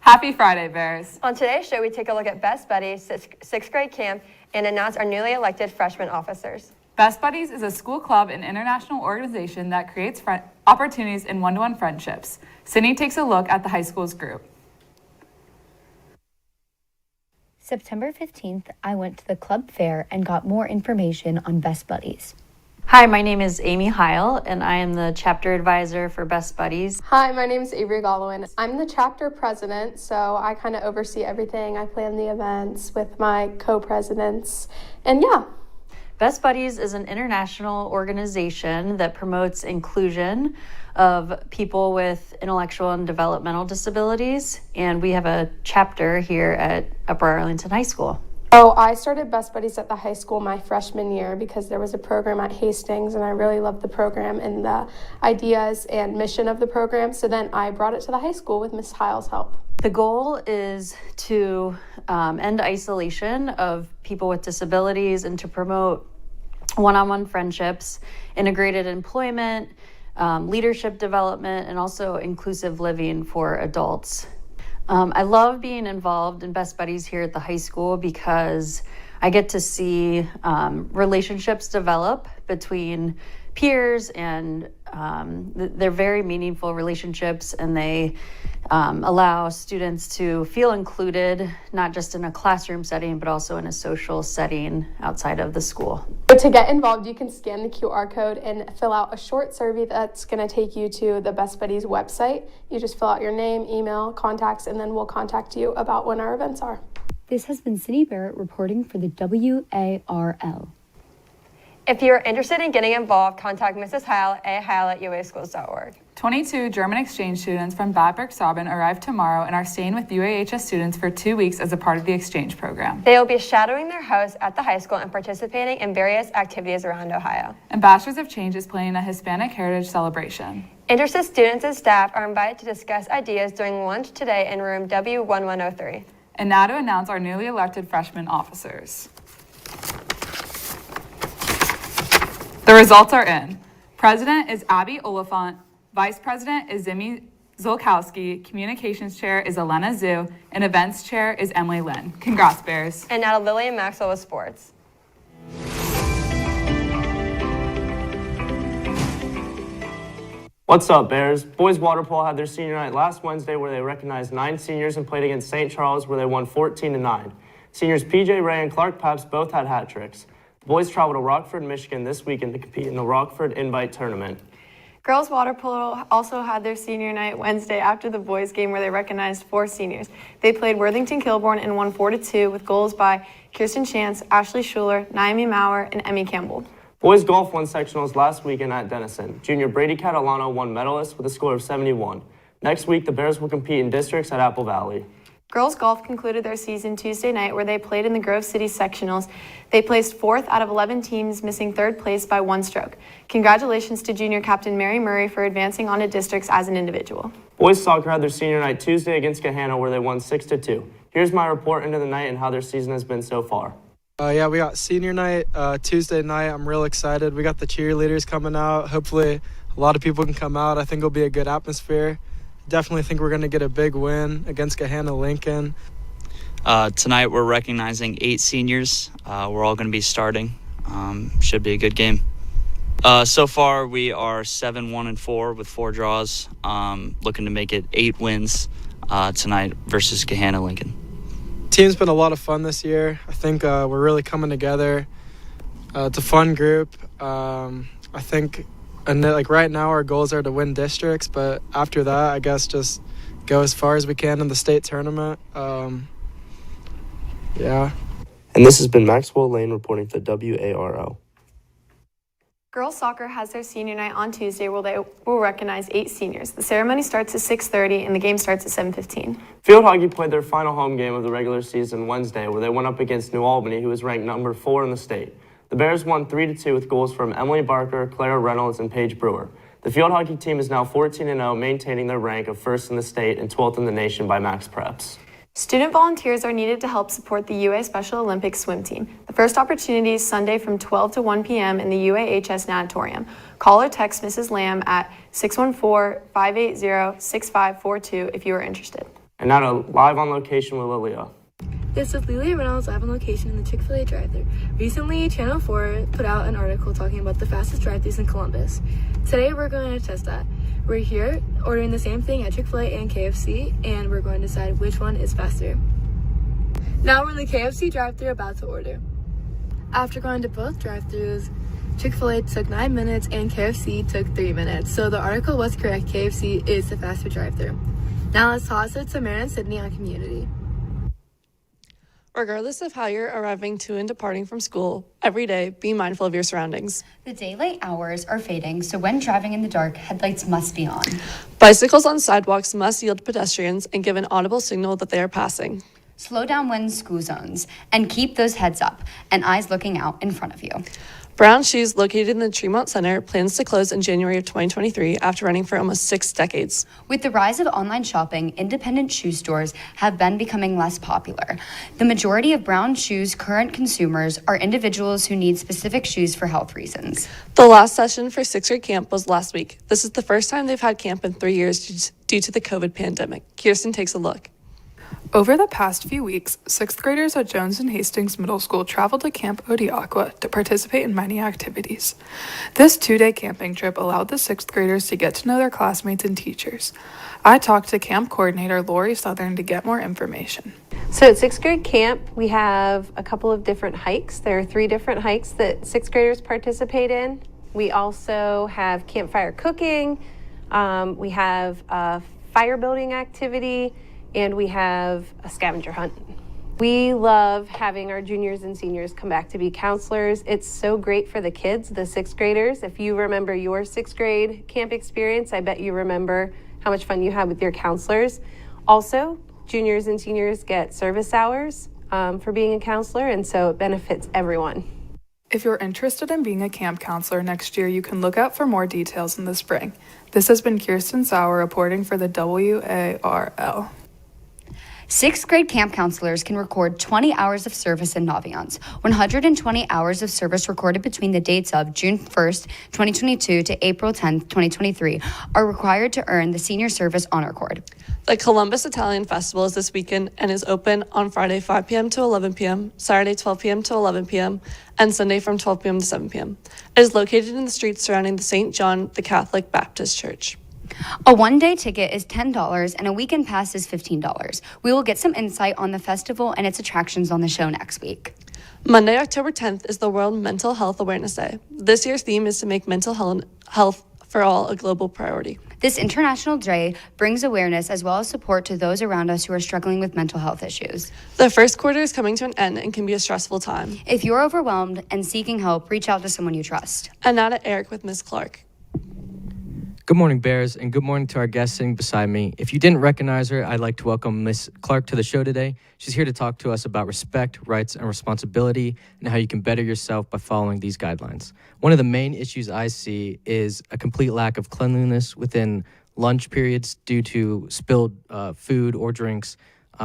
Happy Friday, Bears. On today's show, we take a look at Best Buddies sixth grade camp and announce our newly elected freshman officers. Best Buddies is a school club and international organization that creates opportunities in one-to-one friendships. Sydney takes a look at the high school's group. September 15th, I went to the club fair and got more information on Best Buddies. Hi, my name is Amy Heil, and I am the chapter advisor for Best Buddies. Hi, my name is Avery Gollowin. I'm the chapter president, so I kind of oversee everything. I plan the events with my co-presidents, and yeah. Best Buddies is an international organization that promotes inclusion of people with intellectual and developmental disabilities, and we have a chapter here at Upper Arlington High School. Oh, I started Best Buddies at the high school my freshman year because there was a program at Hastings, and I really loved the program and the ideas and mission of the program, so then I brought it to the high school with Ms. Heil's help. The goal is to end isolation of people with disabilities and to promote one-on-one friendships, integrated employment, leadership development, and also inclusive living for adults. I love being involved in Best Buddies here at the high school because I get to see relationships develop between peers, and they're very meaningful relationships, and they allow students to feel included, not just in a classroom setting, but also in a social setting outside of the school. To get involved, you can scan the QR code and fill out a short survey that's going to take you to the Best Buddies website. You just fill out your name, email, contacts, and then we'll contact you about when our events are. This has been Sydney Barrett reporting for the WARL. If you are interested in getting involved, contact Mrs. Heil, aheil@uaschools.org. 22 German exchange students from Bad Bergstraben arrive tomorrow and are staying with UAHS students for 2 weeks as a part of the exchange program. They will be shadowing their hosts at the high school and participating in various activities around Ohio. Ambassadors of Change is planning a Hispanic Heritage celebration. Interested students and staff are invited to discuss ideas during lunch today in room W1103. And now to announce our newly elected freshman officers. The results are in. President is Abby Oliphant, Vice President is Zimi Zolkowski, Communications Chair is Elena Zhu, and Events Chair is Emily Lynn. Congrats, Bears. And now to Lillian Maxwell with sports. What's up, Bears? Boys water polo had their senior night last Wednesday where they recognized 9 seniors and played against St. Charles where they won 14-9. Seniors PJ Ray and Clark Paps both had hat tricks. The boys traveled to Rockford, Michigan this weekend to compete in the Rockford Invite Tournament. Girls water polo also had their senior night Wednesday after the boys game where they recognized 4 seniors. They played Worthington-Kilbourne and won 4-2 with goals by Kirsten Chance, Ashley Schuler, Naomi Maurer, and Emmy Campbell. Boys golf won sectionals last weekend at Denison. Junior Brady Catalano won medalist with a score of 71. Next week, the Bears will compete in districts at Apple Valley. Girls golf concluded their season Tuesday night where they played in the Grove City sectionals. They placed 4th out of 11 teams, missing 3rd place by 1 stroke. Congratulations to junior captain Mary Murray for advancing on to districts as an individual. Boys soccer had their senior night Tuesday against Gahanna where they won 6-2. Here's my report into the night and how their season has been so far. Yeah, we got senior night Tuesday night. I'm real excited. We got the cheerleaders coming out. Hopefully a lot of people can come out. I think it'll be a good atmosphere. Definitely think we're going to get a big win against Gahanna Lincoln. Tonight we're recognizing 8 seniors. We're all going to be starting. Should be a good game. So far we are 7-1-4 with 4 draws. Looking to make it 8 wins tonight versus Gahanna Lincoln. Team's been a lot of fun this year. I think we're really coming together. It's a fun group. I think. And like right now our goals are to win districts, but after that, I guess just go as far as we can in the state tournament. Yeah. And this has been Maxwell Lane reporting for WARL. Girls soccer has their senior night on Tuesday where they will recognize 8 seniors. The ceremony starts at 6:30 and the game starts at 7:15. Field hockey played their final home game of the regular season Wednesday where they went up against New Albany, who was ranked number 4 in the state. The Bears won 3-2 with goals from Emily Barker, Clara Reynolds, and Paige Brewer. The field hockey team is now 14-0, maintaining their rank of 1st in the state and 12th in the nation by max preps. Student volunteers are needed to help support the UA Special Olympics swim team. The first opportunity is Sunday from 12 to 1 p.m. in the UAHS Natatorium. Call or text Mrs. Lamb at 614-580-6542 if you are interested. And now to Live on Location with Lilia. This is Lilia Reynolds live on location in the Chick-fil-A drive-thru. Recently, Channel 4 put out an article talking about the fastest drive-thrus in Columbus. Today, we're going to test that. We're here ordering the same thing at Chick-fil-A and KFC, and we're going to decide which one is faster. Now we're in the KFC drive-thru about to order. After going to both drive-thrus, Chick-fil-A took 9 minutes and KFC took 3 minutes. So the article was correct. KFC is the faster drive-thru. Now let's toss it to Mary and Sydney on community. Regardless of how you're arriving to and departing from school, every day, be mindful of your surroundings. The daylight hours are fading, so when driving in the dark, headlights must be on. Bicycles on sidewalks must yield to pedestrians and give an audible signal that they are passing. Slow down when school zones, and keep those heads up and eyes looking out in front of you. Brown Shoes, located in the Tremont Center, plans to close in January of 2023 after running for almost 6 decades. With the rise of online shopping, independent shoe stores have been becoming less popular. The majority of Brown Shoes' current consumers are individuals who need specific shoes for health reasons. The last session for 6th grade camp was last week. This is the first time they've had camp in 3 years due to the COVID pandemic. Kirsten takes a look. Over the past few weeks, 6th graders at Jones and Hastings Middle School traveled to Camp Odiaqua to participate in many activities. This 2-day camping trip allowed the 6th graders to get to know their classmates and teachers. I talked to camp coordinator Lori Southern to get more information. So at 6th grade camp, we have a couple of different hikes. There are 3 different hikes that 6th graders participate in. We also have campfire cooking, we have a fire building activity, and we have a scavenger hunt. We love having our juniors and seniors come back to be counselors. It's so great for the kids, the 6th graders. If you remember your 6th grade camp experience, I bet you remember how much fun you had with your counselors. Also, juniors and seniors get service hours for being a counselor, and so it benefits everyone. If you're interested in being a camp counselor next year, you can look out for more details in the spring. This has been Kirsten Sauer reporting for the WARL. 6th grade camp counselors can record 20 hours of service in Naviance. 120 hours of service recorded between the dates of June 1st, 2022 to April 10th, 2023 are required to earn the Senior Service Honor Cord. The Columbus Italian Festival is this weekend and is open on Friday 5 p.m. to 11 p.m., Saturday 12 p.m. to 11 p.m., and Sunday from 12 p.m. to 7 p.m. It is located in the streets surrounding the St. John the Catholic Baptist Church. A one-day ticket is $10 and a weekend pass is $15. We will get some insight on the festival and its attractions on the show next week. Monday, October 10th is the World Mental Health Awareness Day. This year's theme is to make mental health for all a global priority. This International Day brings awareness as well as support to those around us who are struggling with mental health issues. The first quarter is coming to an end and can be a stressful time. If you're overwhelmed and seeking help, reach out to someone you trust. And now to Eric with Ms. Clark. Good morning, Bears, and good morning to our guest sitting beside me. If you didn't recognize her, I'd like to welcome Miss Clark to the show today. She's here to talk to us about respect, rights, and responsibility, and how you can better yourself by following these guidelines. One of the main issues I see is a complete lack of cleanliness within lunch periods due to spilled food or drinks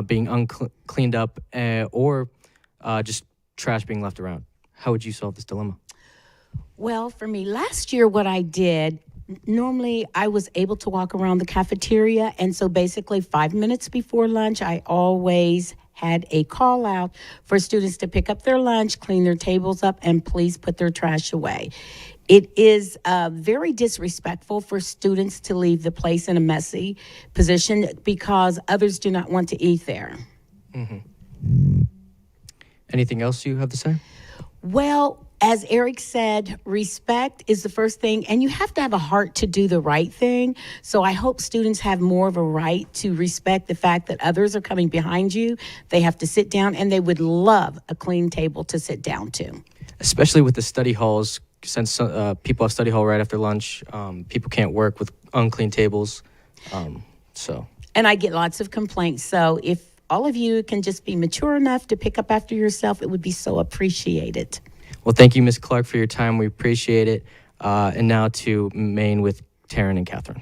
being uncleaned up or just trash being left around. How would you solve this dilemma? Well, for me, last year what I did, normally I was able to walk around the cafeteria, and so basically 5 minutes before lunch, I always had a call out for students to pick up their lunch, clean their tables up, and please put their trash away. It is very disrespectful for students to leave the place in a messy position because others do not want to eat there. Mm-hmm. Anything else you have to say? Well, as Eric said, respect is the first thing, and you have to have a heart to do the right thing. So I hope students have more of a right to respect the fact that others are coming behind you. They have to sit down, and they would love a clean table to sit down to. Especially with the study halls, since people have study hall right after lunch, people can't work with unclean tables. And I get lots of complaints. So if all of you can just be mature enough to pick up after yourself, it would be so appreciated. Well, thank you, Ms. Clark, for your time. We appreciate it. And now to Maine with Taryn and Catherine.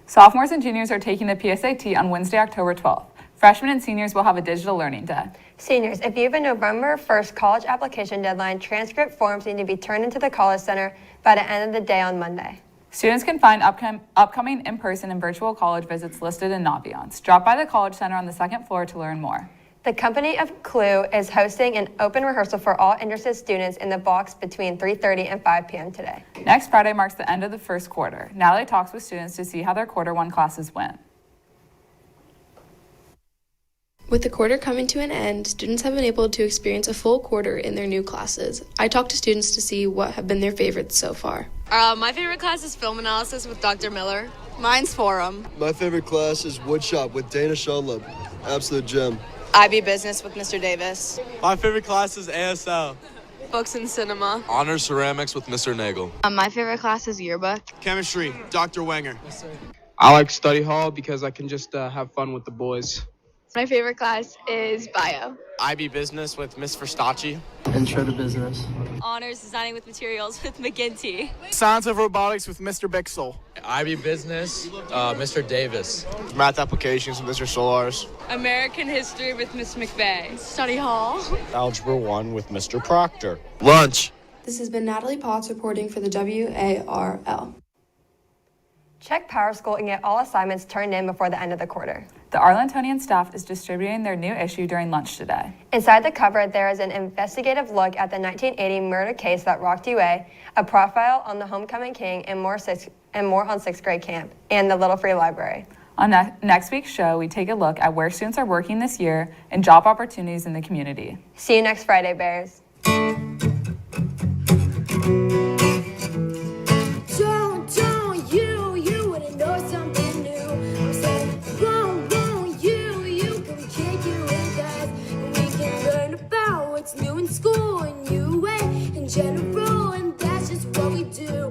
Sophomores and juniors are taking the PSAT on Wednesday, October 12th. Freshmen and seniors will have a digital learning day. Seniors, if you have a November 1st college application deadline, transcript forms need to be turned into the College Center by the end of the day on Monday. Students can find upcoming in-person and virtual college visits listed in Naviance. Drop by the College Center on the second floor to learn more. The Company of Clue is hosting an open rehearsal for all interested students in the box between 3:30 and 5 p.m. today. Next Friday marks the end of the first quarter. Natalie talks with students to see how their quarter one classes went. With the quarter coming to an end, students have been able to experience a full quarter in their new classes. I talked to students to see what have been their favorites so far. My favorite class is film analysis with Dr. Miller. Mine's forum. My favorite class is woodshop with Dana Schonleb. Absolute gem. IB business with Mr. Davis. My favorite class is ASL. Books and cinema. Honor ceramics with Mr. Nagel. My favorite class is yearbook. Chemistry, Dr. Wenger. Yes, sir. I like study hall because I can just have fun with the boys. My favorite class is bio. IB business with Miss Verstacci. Intro to business. Honors designing with materials with McGinty. Science of robotics with Mr. Bixel. IB business, Mr. Davis. Math applications with Mr. Solars. American history with Miss McVeigh. Study hall. Algebra 1 with Mr. Proctor. Lunch. This has been Natalie Potts reporting for the WARL. Check PowerSchool and get all assignments turned in before the end of the quarter. The Arlingtonian staff is distributing their new issue during lunch today. Inside the cover, there is an investigative look at the 1980 murder case that rocked UA, a profile on the homecoming king, and more on sixth grade camp, and the Little Free Library. On next week's show, we take a look at where students are working this year and job opportunities in the community. See you next Friday, Bears. New in school and new way in general, and that's just what we do.